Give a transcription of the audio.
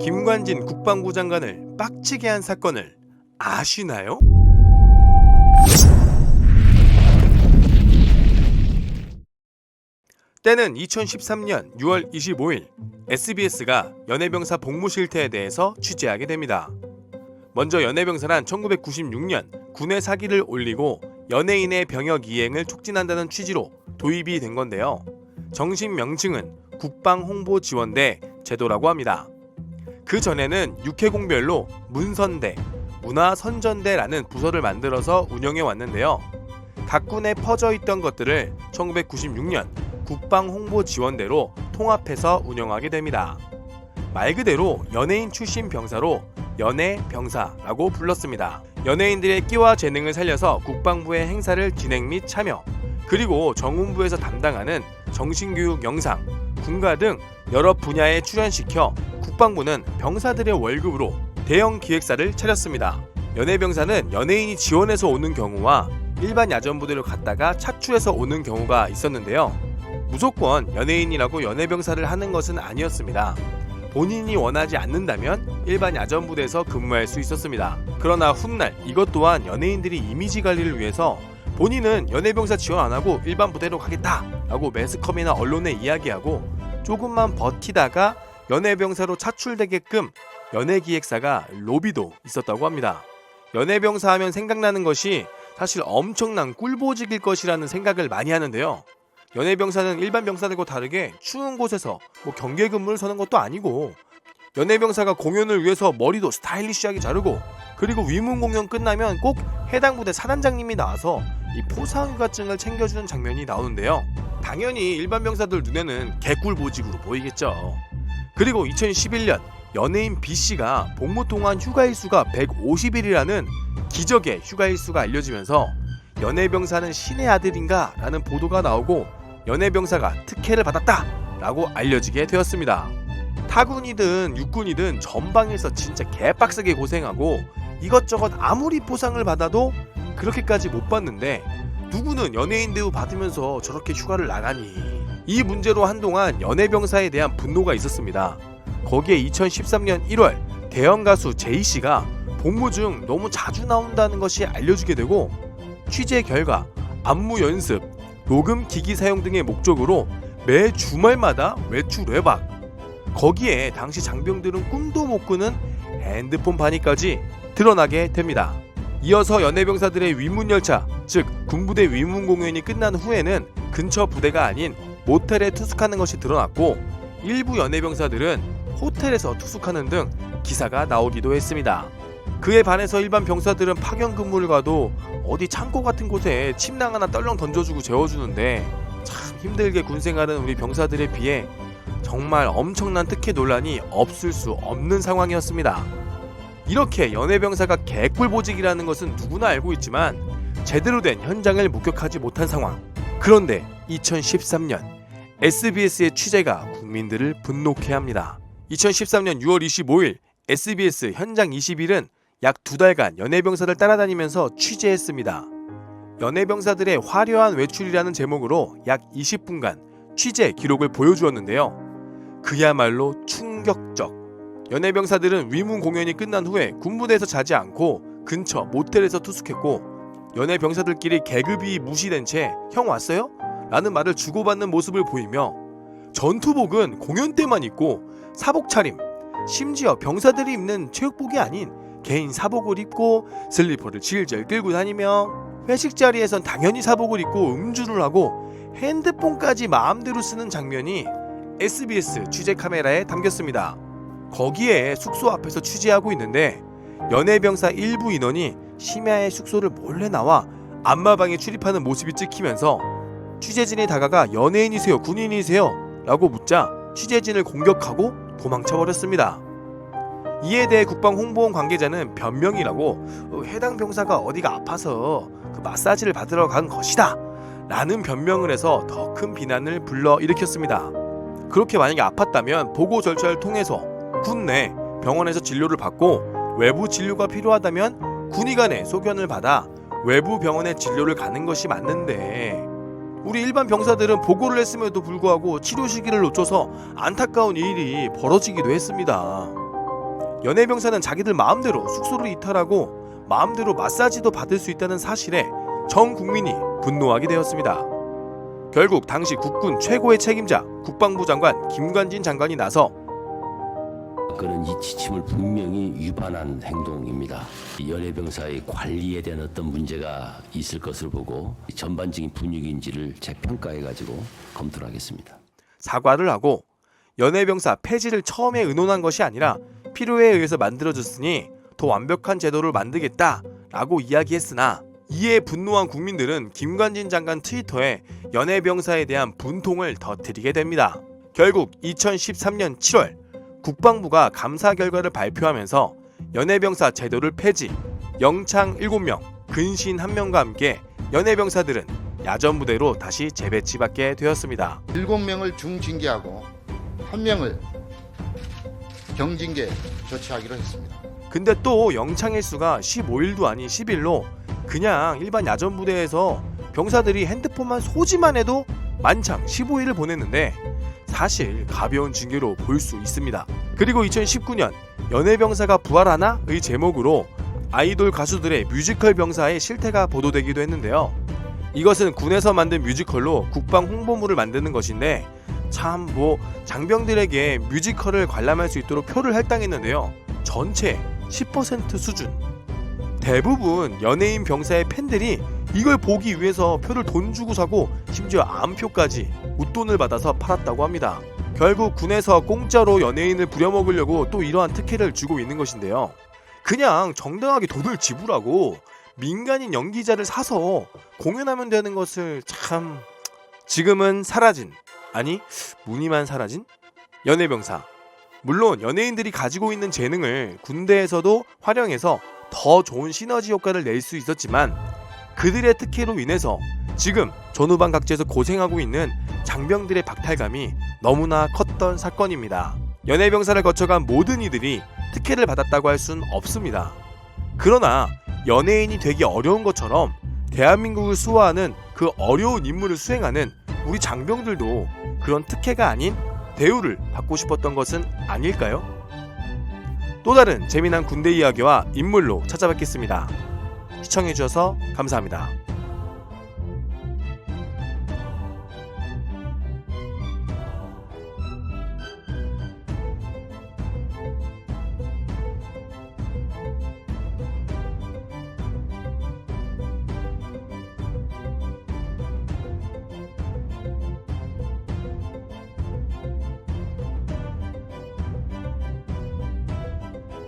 김관진 국방부 장관을 빡치게 한 사건을 아시나요? 때는 2013년 6월 25일 SBS가 연해병사 복무 실태에 대해서 취재하게 됩니다. 먼저 연해병사란 1996년 군의 사기를 올리고 연예인의 병역 이행을 촉진한다는 취지로 도입이 된 건데요. 정식 명칭은 국방홍보지원대 제도라고 합니다. 그 전에는 육해공별로 문선대, 문화선전대라는 부서를 만들어서 운영해 왔는데요. 각 군에 퍼져 있던 것들을 1996년 국방홍보지원대로 통합해서 운영하게 됩니다. 말 그대로 연예인 출신 병사로 연해병사라고 불렀습니다. 연예인들의 끼와 재능을 살려서 국방부의 행사를 진행 및 참여, 그리고 정훈부에서 담당하는 정신교육 영상, 군가 등 여러 분야에 출연시켜 국방부는 병사들의 월급으로 대형 기획사를 차렸습니다. 연해병사는 연예인이 지원해서 오는 경우와 일반 야전부대로 갔다가 차출해서 오는 경우가 있었는데요. 무조건 연예인이라고 연해병사를 하는 것은 아니었습니다. 본인이 원하지 않는다면 일반 야전부대에서 근무할 수 있었습니다. 그러나 훗날 이것 또한 연예인들이 이미지 관리를 위해서 본인은 연해병사 지원 안하고 일반 부대로 가겠다 라고 매스컴이나 언론에 이야기하고 조금만 버티다가 연해병사로 차출되게끔 연예기획사가 로비도 있었다고 합니다. 연해병사 하면 생각나는 것이 사실 엄청난 꿀보직일 것이라는 생각을 많이 하는데요. 연해병사는 일반 병사들과 다르게 추운 곳에서 경계 근무를 서는 것도 아니고, 연해병사가 공연을 위해서 머리도 스타일리시하게 자르고, 그리고 위문 공연 끝나면 꼭 해당 부대 사단장님이 나와서 이 포상휴가증을 챙겨주는 장면이 나오는데요. 당연히 일반 병사들 눈에는 개꿀보직으로 보이겠죠. 그리고 2011년 연예인 B씨가 복무 동안 휴가일수가 150일이라는 기적의 휴가일수가 알려지면서 연해병사는 신의 아들인가 라는 보도가 나오고 연해병사가 특혜를 받았다 라고 알려지게 되었습니다. 타군이든 육군이든 전방에서 진짜 개빡세게 고생하고 이것저것 아무리 보상을 받아도 그렇게까지 못 받는데 누구는 연예인 대우 받으면서 저렇게 휴가를 나가니, 이 문제로 한동안 연해병사에 대한 분노가 있었습니다. 거기에 2013년 1월 대형 가수 제이씨가 복무 중 너무 자주 나온다는 것이 알려지게 되고, 취재 결과 안무 연습, 녹음 기기 사용 등의 목적으로 매 주말마다 외출 외박, 거기에 당시 장병들은 꿈도 못 꾸는 핸드폰 반입까지 드러나게 됩니다. 이어서 연해병사들의 위문열차, 즉 군부대 위문 공연이 끝난 후에는 근처 부대가 아닌 모텔에 투숙하는 것이 드러났고, 일부 연해병사들은 호텔에서 투숙하는 등 기사가 나오기도 했습니다. 그에 반해서 일반 병사들은 파견 근무를 가도 어디 창고 같은 곳에 침낭 하나 떨렁 던져주고 재워주는데, 참 힘들게 군생활은 우리 병사들에 비해 정말 엄청난 특혜 논란이 없을 수 없는 상황이었습니다. 이렇게 연해병사가 개꿀보직이라는 것은 누구나 알고 있지만 제대로 된 현장을 목격하지 못한 상황. 그런데 2013년 SBS의 취재가 국민들을 분노케 합니다. 2013년 6월 25일 SBS 현장 20일은 약 2달간 연해병사를 따라다니면서 취재했습니다. 연해병사들의 화려한 외출이라는 제목으로 약 20분간 취재 기록을 보여주었는데요. 그야말로 충격적. 연해병사들은 위문 공연이 끝난 후에 군부대에서 자지 않고 근처 모텔에서 투숙했고, 연해병사들끼리 계급이 무시된 채 "형 왔어요?" 라는 말을 주고받는 모습을 보이며, 전투복은 공연 때만 입고 사복 차림, 심지어 병사들이 입는 체육복이 아닌 개인 사복을 입고 슬리퍼를 질질 끌고 다니며, 회식 자리에선 당연히 사복을 입고 음주를 하고 핸드폰까지 마음대로 쓰는 장면이 SBS 취재 카메라에 담겼습니다. 거기에 숙소 앞에서 취재하고 있는데 연해병사 일부 인원이 심야에 숙소를 몰래 나와 안마방에 출입하는 모습이 찍히면서 취재진이 다가가 "연예인이세요? 군인이세요? 라고 묻자 취재진을 공격하고 도망쳐버렸습니다. 이에 대해 국방홍보원 관계자는 변명이라고 해당 병사가 어디가 아파서 그 마사지를 받으러 간 것이다 라는 변명을 해서 더 큰 비난을 불러일으켰습니다. 그렇게 만약에 아팠다면 보고 절차를 통해서 군 내 병원에서 진료를 받고, 외부 진료가 필요하다면 군의관의 소견을 받아 외부 병원에 진료를 가는 것이 맞는데, 우리 일반 병사들은 보고를 했음에도 불구하고 치료 시기를 놓쳐서 안타까운 일이 벌어지기도 했습니다. 연해병사는 자기들 마음대로 숙소를 이탈하고 마음대로 마사지도 받을 수 있다는 사실에 전 국민이 분노하게 되었습니다. 결국 당시 국군 최고의 책임자 국방부 장관 김관진 장관이 나서 그는 이 지침을 분명히 위반한 행동입니다. 연해병사의 관리에 대한 어떤 문제가 있을 것을 보고 전반적인 분위기인지를 재평가해가지고 검토를 하겠습니다. 사과를 하고 연해병사 폐지를 처음에 의논한 것이 아니라 필요에 의해서 만들어졌으니 더 완벽한 제도를 만들겠다라고 이야기했으나 이에 분노한 국민들은 김관진 장관 트위터에 연해병사에 대한 분통을 터뜨리게 됩니다. 결국 2013년 7월 국방부가 감사 결과를 발표하면서 연해병사 제도를 폐지, 영창 7명, 근신 1명과 함께 연해병사들은 야전부대로 다시 재배치받게 되었습니다. 7명을 중징계하고 1명을 경징계 조치하기로 했습니다. 근데 또 영창 일수가 15일도 아닌 10일로 그냥 일반 야전부대에서 병사들이 핸드폰만 소지만 해도 만창 15일을 보냈는데 사실 가벼운 징계로 볼 수 있습니다. 그리고 2019년 연해병사가 부활하나의 제목으로 아이돌 가수들의 뮤지컬 병사의 실태가 보도되기도 했는데요. 이것은 군에서 만든 뮤지컬로 국방 홍보물을 만드는 것인데 참 장병들에게 뮤지컬을 관람할 수 있도록 표를 할당했는데요. 전체 10% 수준. 대부분 연예인 병사의 팬들이 이걸 보기 위해서 표를 돈 주고 사고 심지어 암표까지 웃돈을 받아서 팔았다고 합니다. 결국 군에서 공짜로 연예인을 부려먹으려고 또 이러한 특혜를 주고 있는 것인데요. 그냥 정당하게 돈을 지불하고 민간인 연기자를 사서 공연하면 되는 것을 참... 지금은 사라진, 아니 무늬만 사라진 연해병사. 물론 연예인들이 가지고 있는 재능을 군대에서도 활용해서 더 좋은 시너지 효과를 낼 수 있었지만 그들의 특혜로 인해서 지금 전후반 각지에서 고생하고 있는 장병들의 박탈감이 너무나 컸던 사건입니다. 연해병사를 거쳐간 모든 이들이 특혜를 받았다고 할 수는 없습니다. 그러나 연예인이 되기 어려운 것처럼 대한민국을 수호하는 그 어려운 임무를 수행하는 우리 장병들도 그런 특혜가 아닌 대우를 받고 싶었던 것은 아닐까요? 또 다른 재미난 군대 이야기와 인물로 찾아뵙겠습니다. 시청해주셔서 감사합니다.